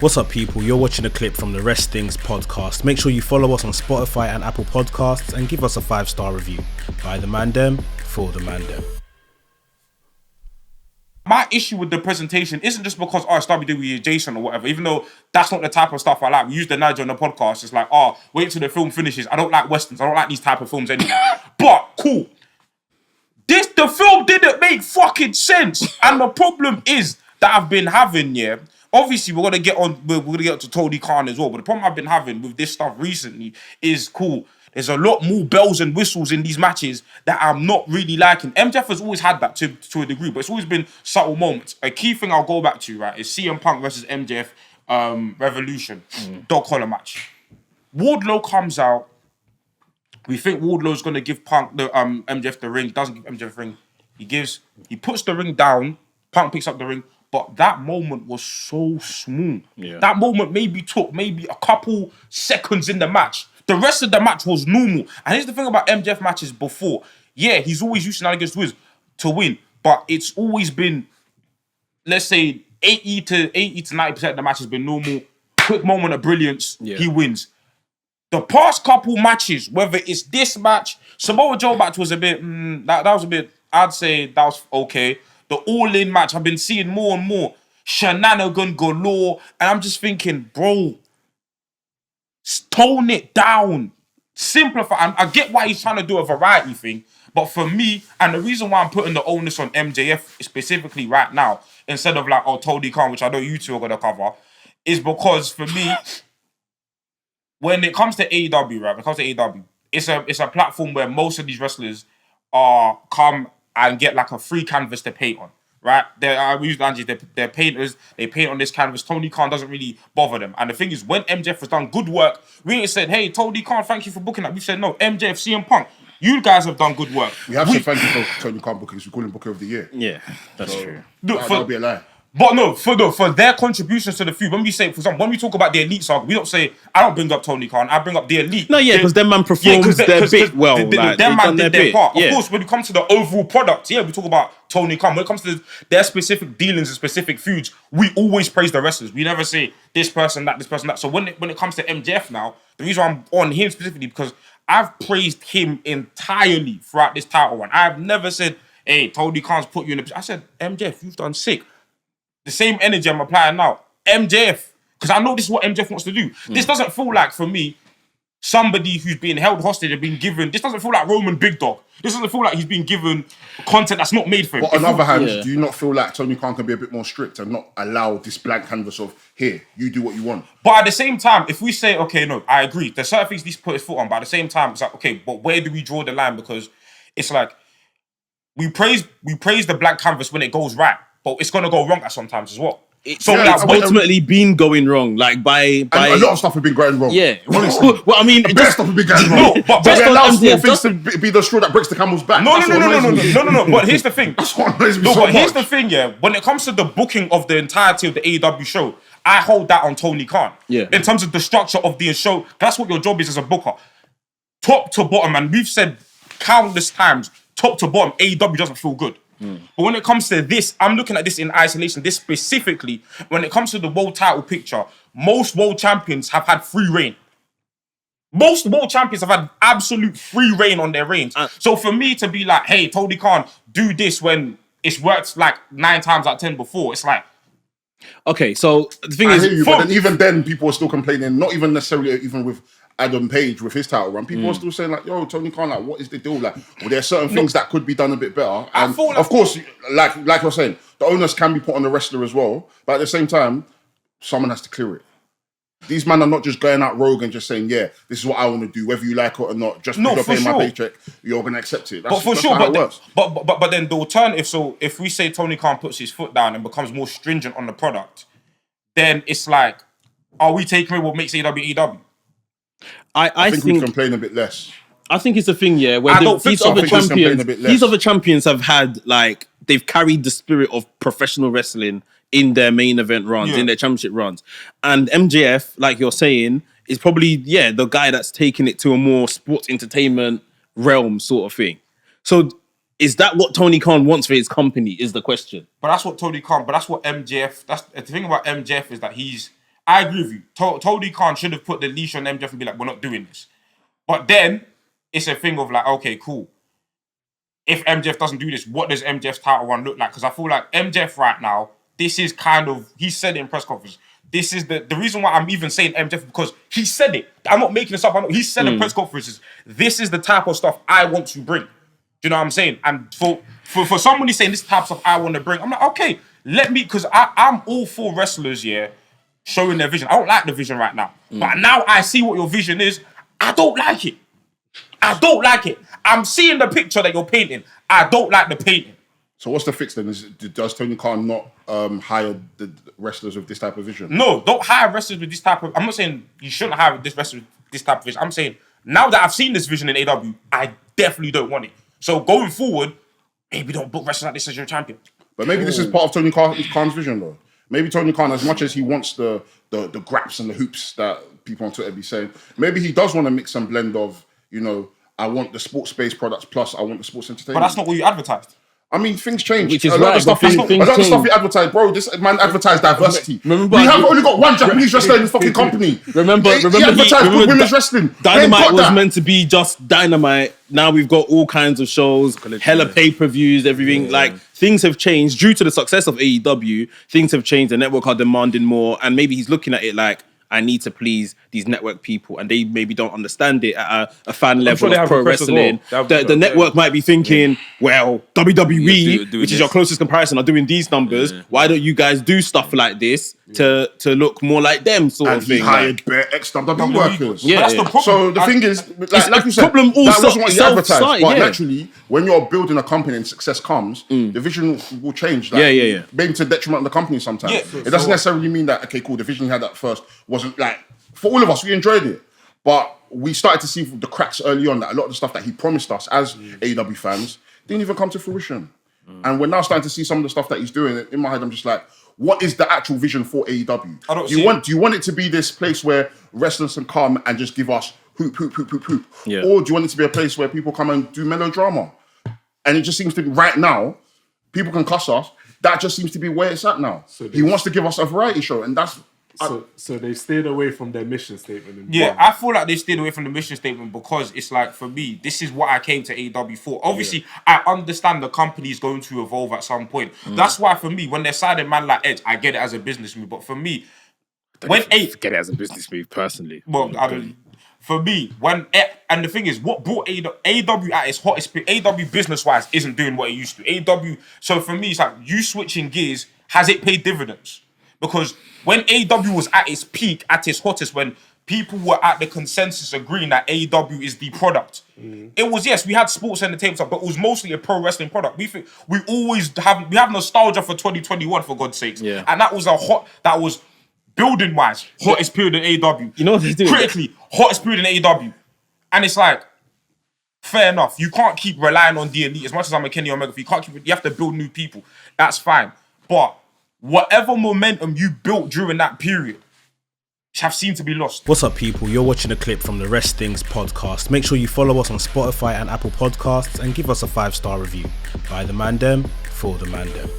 What's up, people? You're watching a clip from the WRESTHINGS podcast. Make sure you follow us on Spotify and Apple Podcasts and give us a 5-star review. By the Mandem, for the Mandem. My issue with the presentation isn't just because it's WWE adjacent or whatever, even though that's not the type of stuff I like. We use the Nigel on the podcast. It's like, wait till the film finishes. I don't like Westerns. I don't like these type of films anyway. But cool. The film didn't make fucking sense. And the problem is that I've been having, obviously we're gonna get to Tony Khan as well. But the problem I've been having with this stuff recently is cool. There's a lot more bells and whistles in these matches that I'm not really liking. MJF has always had that to a degree, but it's always been subtle moments. A key thing I'll go back to, right, is CM Punk versus MJF Revolution dog collar match. Wardlow comes out. We think Wardlow's gonna give Punk the MJF the ring. Doesn't give MJF the ring. He puts the ring down. Punk picks up the ring. But that moment was so smooth. Yeah. That moment took a couple seconds in the match. The rest of the match was normal. And here's the thing about MJF matches before. Yeah, he's always used shenanigans to win. But it's always been, let's say, 80 to 90% of the match has been normal. Quick moment of brilliance, he wins. The past couple matches, whether it's this match, Samoa Joe match was a bit, that was a bit, I'd say that was okay. The all-in match, I've been seeing more and more shenanigan galore. And I'm just thinking, bro, tone it down. Simplify. I get why he's trying to do a variety thing. But for me, and the reason why I'm putting the onus on MJF specifically right now, instead of like, Tony Khan, which I know you two are going to cover, is because for me, when it comes to AEW, right? It's a platform where most of these wrestlers come and get like a free canvas to paint on, right? They're painters. They paint on this canvas. Tony Khan doesn't really bother them. And the thing is, when MJF has done good work, we ain't said, hey, Tony Khan, thank you for booking that. We said, no, MJF, CM Punk, you guys have done good work. We have said thank you for Tony Khan bookings. We call him Booker of the Year. Yeah, that's true. That'll be a lie. But no, for their contributions to the feud, when we say, for example, when we talk about the Elite saga, we don't say, I don't bring up Tony Khan, I bring up the Elite. No, yeah, because them man performs their bit well. Them man did their part. Of course, when it comes to the overall product, we talk about Tony Khan. When it comes to their specific dealings and specific feuds, we always praise the wrestlers. We never say this person, that. So when it comes to MJF now, the reason why I'm on him specifically, because I've praised him entirely throughout this title run. I've never said, hey, Tony Khan's put you in a position. I said, MJF, you've done sick. The same energy I'm applying now. MJF, because I know this is what MJF wants to do. This doesn't feel like, for me, somebody who's being held hostage and being given... This doesn't feel like Roman Big Dog. This doesn't feel like he's being given content that's not made for him. But on the other hand, do you not feel like Tony Khan can be a bit more strict and not allow this blank canvas of, here, you do what you want? But at the same time, if we say, okay, no, I agree. There's certain things he's put his foot on, but at the same time, it's like, okay, but where do we draw the line? Because it's like, we praise the blank canvas when it goes right, but it's going to go wrong at sometimes as well. It's ultimately been going wrong, like by and a lot of stuff have been going wrong. Yeah, honestly. Well, I mean, best stuff have been going wrong. No, but it allows small things to be the straw that breaks the camel's back. No. But here's the thing. Here's the thing. Yeah, when it comes to the booking of the entirety of the AEW show, I hold that on Tony Khan. Yeah. In terms of the structure of the show, that's what your job is as a booker, top to bottom. And we've said countless times, top to bottom, AEW doesn't feel good. But when it comes to this, I'm looking at this in isolation. This specifically, when it comes to the world title picture, most world champions have had free reign. Most world champions have had absolute free reign on their reigns. So for me to be like, hey, Tony Khan, do this when it's worked like 9 times out of 10 before, it's like... Okay, so the thing is... but then even then, people are still complaining, not even necessarily even with Adam Page with his title run, people are still saying like, yo, Tony Khan, like, what is the deal? Like, well, there are certain things that could be done a bit better. And of course, like you're saying, the onus can be put on the wrestler as well. But at the same time, someone has to clear it. These men are not just going out rogue and just saying, yeah, this is what I want to do, whether you like it or not. Just because you're paying my paycheck, you're going to accept it. That's how it works. But then the alternative, so if we say Tony Khan puts his foot down and becomes more stringent on the product, then it's like, are we taking away what makes AEW? I think we complain a bit less. I think it's a thing, where these other champions have had, like, they've carried the spirit of professional wrestling in their main event runs, in their championship runs. And MJF, like you're saying, is probably, the guy that's taken it to a more sports entertainment realm sort of thing. So is that what Tony Khan wants for his company, is the question. But that's what Tony Khan, but that's what MJF, that's the thing about MJF is that he's, I agree with you. Tony Khan should have put the leash on MJF and be like, we're not doing this. But then it's a thing of like, okay, cool. If MJF doesn't do this, what does MJF's title run look like? Because I feel like MJF right now, this is kind of, he said it in press conference. This is the reason why I'm even saying MJF, because he said it. I'm not making this up. He said in press conferences, this is the type of stuff I want to bring. Do you know what I'm saying? And for somebody saying this type of stuff I want to bring, I'm like, okay, let me, because I'm all for wrestlers, showing their vision. I don't like the vision right now. But now I see what your vision is. I don't like it. I don't like it. I'm seeing the picture that you're painting. I don't like the painting. So what's the fix then? Does Tony Khan not hire the wrestlers with this type of vision? No, don't hire wrestlers with this type of... I'm not saying you shouldn't hire this wrestler with this type of vision. I'm saying now that I've seen this vision in AEW, I definitely don't want it. So going forward, maybe don't book wrestlers like this as your champion. But maybe this is part of Tony Khan's vision though. Maybe Tony Khan, as much as he wants the graps and the hoops that people on Twitter be saying, maybe he does want to mix and blend of, I want the sports-based products plus I want the sports entertainment. But that's not what you advertised. I mean, things change. Which is a lot of stuff he advertised, bro. This man advertised diversity. We have only got one Japanese wrestler in this fucking company. Remember, he advertised good women's wrestling. Dynamite was meant to be just Dynamite. Now we've got all kinds of shows, hella pay-per-views, everything. Yeah. Like, things have changed. Due to the success of AEW, things have changed. The network are demanding more. And maybe he's looking at it like, I need to please these network people, and they maybe don't understand it at a fan level of pro wrestling. Well. The network might be thinking, well, WWE, which is your closest comparison, are doing these numbers. Yeah. Why don't you guys do stuff like this to look more like them, sort of thing? And he hired bare ex-WWE workers. Yeah, that's the problem. So the thing is, like you said, problem that wasn't what you advertised. But naturally, when you're building a company and success comes, the vision will change. Like, maybe to detriment of the company sometimes. Yeah. It doesn't necessarily mean that, okay, cool, the vision you had at first wasn't like, for all of us, we enjoyed it. But we started to see the cracks early on that a lot of the stuff that he promised us as AEW fans didn't even come to fruition. And we're now starting to see some of the stuff that he's doing. In my head, I'm just like, what is the actual vision for AEW? Do you want it to be this place where wrestlers can come and just give us hoop? Yeah. Or do you want it to be a place where people come and do melodrama? And it just seems to be, right now, people can cuss us. That just seems to be where it's at now. So he wants to give us a variety show, and that's... So they've stayed away from their mission statement. I feel like they stayed away from the mission statement because it's like, for me, this is what I came to AEW for. Obviously, I understand the company is going to evolve at some point. That's why, for me, when they're signing man like Edge, I get it as a business move. But for me, get it as a business move personally. Well, for me, and the thing is, what brought AEW at its hottest, AEW business-wise isn't doing what it used to. AEW, so for me, it's like, you switching gears, has it paid dividends? Because when AEW was at its peak, at its hottest, when people were at the consensus agreeing that AEW is the product, it was, yes, we had sports entertainment stuff, but it was mostly a pro wrestling product. We have nostalgia for 2021, for God's sakes. Yeah. And that was building wise, hottest period in AEW. You know what they do? Critically, hottest period in AEW. And it's like, fair enough. You can't keep relying on the elite. As much as I'm a Kenny Omega, you have to build new people. That's fine. But whatever momentum you built during that period have seemed to be lost. What's up, people? You're watching a clip from the WRESTHINGS podcast. Make sure you follow us on Spotify and Apple Podcasts and give us a 5-star review. By the Mandem, for the Mandem.